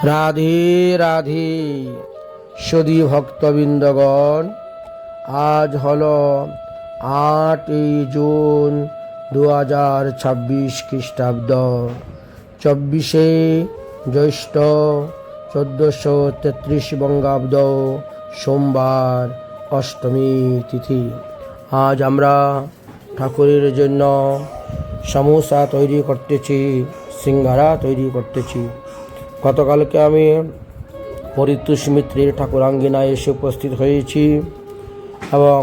রাধে রাধে সদী ভক্তবৃন্দগণ, আজ হলো 8ই জুন 2026 খ্রিস্টাব্দ, 24শে জ্যৈষ্ঠ 1433 বঙ্গাব্দ, সোমবার, অষ্টমী তিথি। আজ আমরা ঠাকুরের জন্য সমোসা তৈরি করতেছি, সিঙ্গারা তৈরি করতেছি। গতকালকে আমি পরিতোষ মিত্রের ঠাকুরাঙ্গিনায় এসে উপস্থিত হয়েছি এবং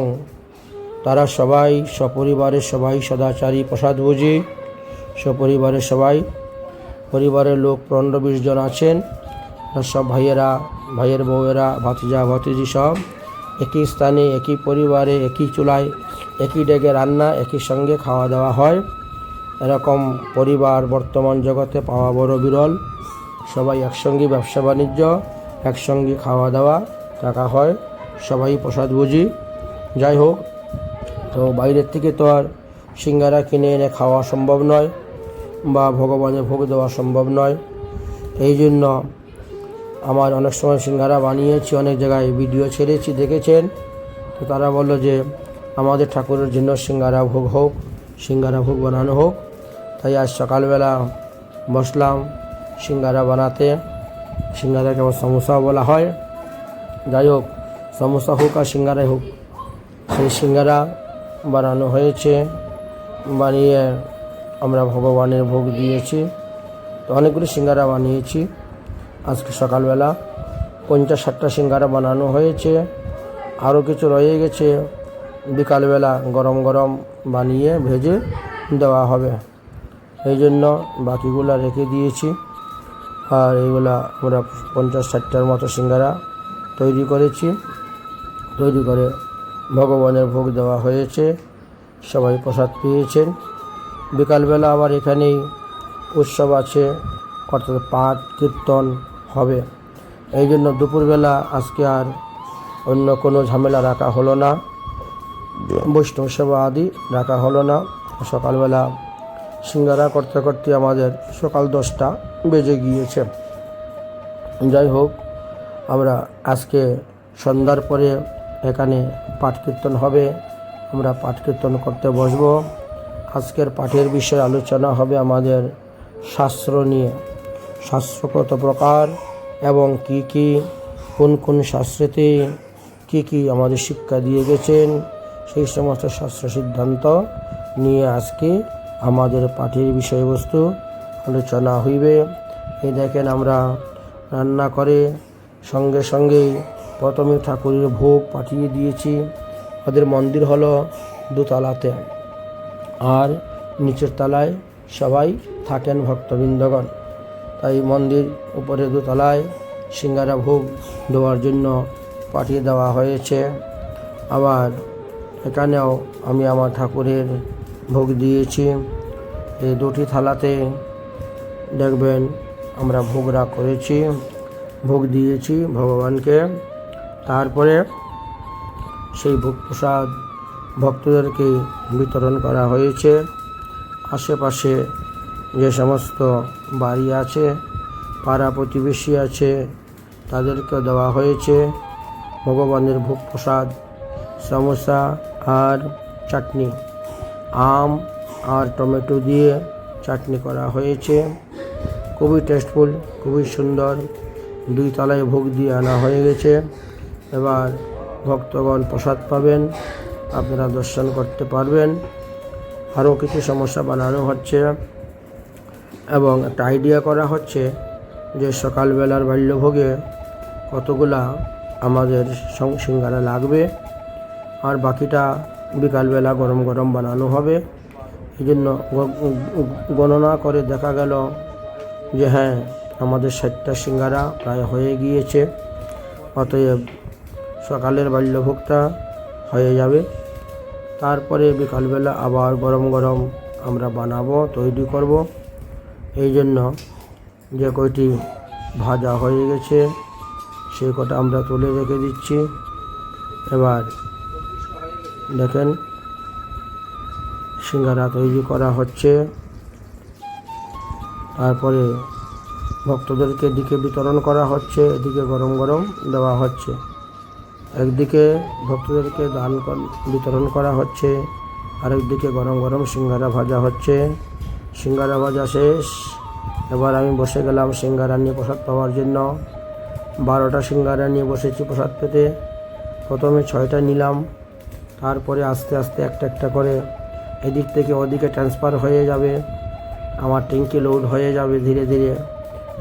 তারা সবাই সপরিবারের সবাই সদাচারী প্রসাদ বুঝি, সপরিবারের সবাই, পরিবারের লোক 15-20 জন আছেন। সব ভাইয়েরা, ভাইয়ের বউয়েরা, ভাতিজা ভাতিজি সব একই স্থানে, একই পরিবারে, একই চুলায়, একই ডেগে রান্না, একই সঙ্গে খাওয়া দাওয়া হয়। এরকম পরিবার বর্তমান জগতে পাওয়া বড় বিরল। সবাই একসঙ্গে ব্যবসা বাণিজ্য, একসঙ্গে খাওয়া দাওয়া রাখা হয়, সবাই প্রসাদ বুঝি। যাই হোক, তো বাইরের থেকে তো আর সিঙ্গারা কিনে এনে খাওয়া সম্ভব নয় বা ভগবানের ভোগ দেওয়া সম্ভব নয়। এই জন্য আমার অনেক সময় সিঙ্গারা বানিয়েছি, অনেক জায়গায় ভিডিও ছেড়েছি, দেখেছেন। তো তারা বললো যে আমাদের ঠাকুরের জন্য সিঙ্গারা ভোগ হোক, সিঙ্গারা ভোগ বানানো হোক। তাই আজ সকালবেলা বসলাম সিঙ্গারা বানাতে। সিঙ্গারাকে আবার সমোসা বলা হয়। যাই হোক, সমোসা হোক আর সিঙ্গারাই হোক, সেই সিঙ্গারা বানানো হয়েছে। বানিয়ে আমরা ভগবানের ভোগ দিয়েছি। তো অনেকগুলি সিঙ্গারা বানিয়েছি আজকে সকালবেলা। 50-60টা সিঙ্গারা বানানো হয়েছে, আরও কিছু রয়ে গেছে। বিকালবেলা গরম গরম বানিয়ে ভেজে দেওয়া হবে, এই জন্য বাকিগুলা রেখে দিয়েছি। আর এইগুলা আমরা 50-60টার মতো সিঙ্গারা তৈরি করেছি। তৈরি করে ভগবানের ভোগ দেওয়া হয়েছে, সবাই প্রসাদ পেয়েছেন। বিকালবেলা আবার এখানেই উৎসব আছে, অর্থাৎ পাঠ কীর্তন হবে। এই জন্য দুপুরবেলা আজকে আর অন্য কোনো ঝামেলা রাখা হলো না, বৈষ্ণব সেবা আদি রাখা হলো না। সকালবেলা সিঙ্গারা করতে করতে আমাদের সকাল 10টা বেজে গিয়েছে। যাই হোক, আমরা আজকে সন্ধ্যার পরে এখানে পাঠ কীর্তন হবে, আমরা পাঠ কীর্তন করতে বসবো। আজকের পাঠের বিষয়ে আলোচনা হবে আমাদের শাস্ত্র নিয়ে, শাস্ত্র কত প্রকার এবং কি কোন কোন শাস্ত্রেতে কি আমাদের শিক্ষা দিয়ে গেছেন, সেই সমস্ত শাস্ত্র সিদ্ধান্ত নিয়ে আজকে আমাদের পাঠের বিষয়বস্তু আলোচনা হইবে। এই দেখেন, আমরা রান্না করে সঙ্গে সঙ্গেই প্রথমে ঠাকুরের ভোগ পাঠিয়ে দিয়েছি। ওদের মন্দির হলো দোতলাতে, আর নিচের তলায় সবাই থাকেন ভক্তবৃন্দগণ। তাই মন্দির উপরে দোতলায় সিঙ্গারা ভোগ দেওয়ার জন্য পাঠিয়ে দেওয়া হয়েছে। আবার এখানেও আমি আমার ঠাকুরের ভোগ দিয়েছি। এই দুটি থালাতে দেখবেন আমরা ভোগ রাগ করেছি, ভোগ দিয়েছি ভগবানকে। তারপরে সেই ভোগ প্রসাদ ভক্তদেরকে বিতরণ করা হয়েছে। আশেপাশে যে সমস্ত বাড়ি আছে, পাড়া প্রতিবেশী আছে, তাদেরকে দেওয়া হয়েছে ভগবানের ভোগ প্রসাদ, সমোসা আর চাটনি। আম আর টমেটো দিয়ে চাটনি করা হয়েছে, খুবই টেস্টফুল, খুবই সুন্দর। 2 তলায় ভোগ দিয়ে আনা হয়ে গেছে। এবার ভক্তগণ প্রসাদ পাবেন, আপনারা দর্শন করতে পারবেন। আরও কিছু সমস্যা বানানো হচ্ছে এবং একটা আইডিয়া করা হচ্ছে যে সকালবেলার বাল্যভোগে কতগুলা আমাদের সিঙ্গারা লাগবে, আর বাকিটা বিকালবেলা গরম গরম বানানো হবে। এই জন্য গণনা করে দেখা গেল যে হ্যাঁ, আমাদের 60টা সিঙ্গারা প্রায় হয়ে গিয়েছে। অতএব সকালের বাল্যভোগটা হয়ে যাবে। তারপরে বিকালবেলা আবার গরম গরম আমরা বানাবো, তৈরি করব। এই জন্য যে কয়টি ভাজা হয়ে গেছে সেই কটা আমরা তুলে রেখে দিচ্ছি। এবার দেখেন, সিঙ্গারা তৈরি করা হচ্ছে। তারপরে ভক্তদেরকে এদিকে বিতরণ করা হচ্ছে, এদিকে গরম গরম দেওয়া হচ্ছে। একদিকে ভক্তদেরকে বিতরণ করা হচ্ছে, আরেকদিকে গরম গরম সিঙ্গারা ভাজা হচ্ছে। সিঙ্গারা ভাজা শেষ, এবার আমি বসে গেলাম সিঙ্গারা নিয়ে প্রসাদ পাওয়ার জন্য। 12টা সিঙ্গারা নিয়ে বসেছি প্রসাদ পেতে। প্রথমে 6টা নিলাম, তারপরে আস্তে আস্তে একটা একটা করে এদিক থেকে ওদিকে ট্রান্সফার হয়ে যাবে, আমার ট্যাঙ্কি লোড হয়ে যাবে ধীরে ধীরে।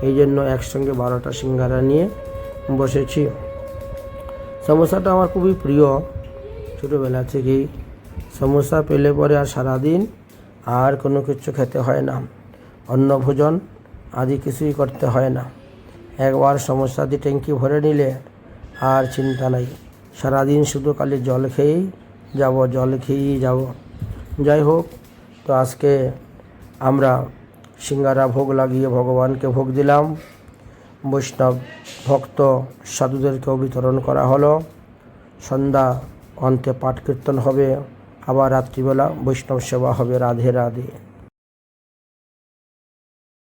এই জন্য একসঙ্গে 12টা সিঙ্গারা নিয়ে বসেছি। সমোসাটা আমার খুবই প্রিয়, ছোটোবেলা থেকেই। সমোসা পেলে পরে আর সারাদিন আর কোনো কিছু খেতে হয় না, অন্ন ভোজন আদি কিছুই করতে হয় না। একবার সমোসা দিয়ে ট্যাঙ্কি ভরে নিলে আর চিন্তা নাই, সারাদিন শুধু খালি জল খেয়েই যাব। যাই হোক, তো আজকে আমরা সিঙ্গারা ভোগ লাগিয়ে ভগবানকে ভোগ দিলাম। বৈষ্ণব ভক্ত সাধুদেরকেও বিতরণ করা হলো। সন্ধ্যা অন্তে পাঠ কীর্তন হবে, আবার রাত্রিবেলা বৈষ্ণব সেবা হবে। রাধে রাধে।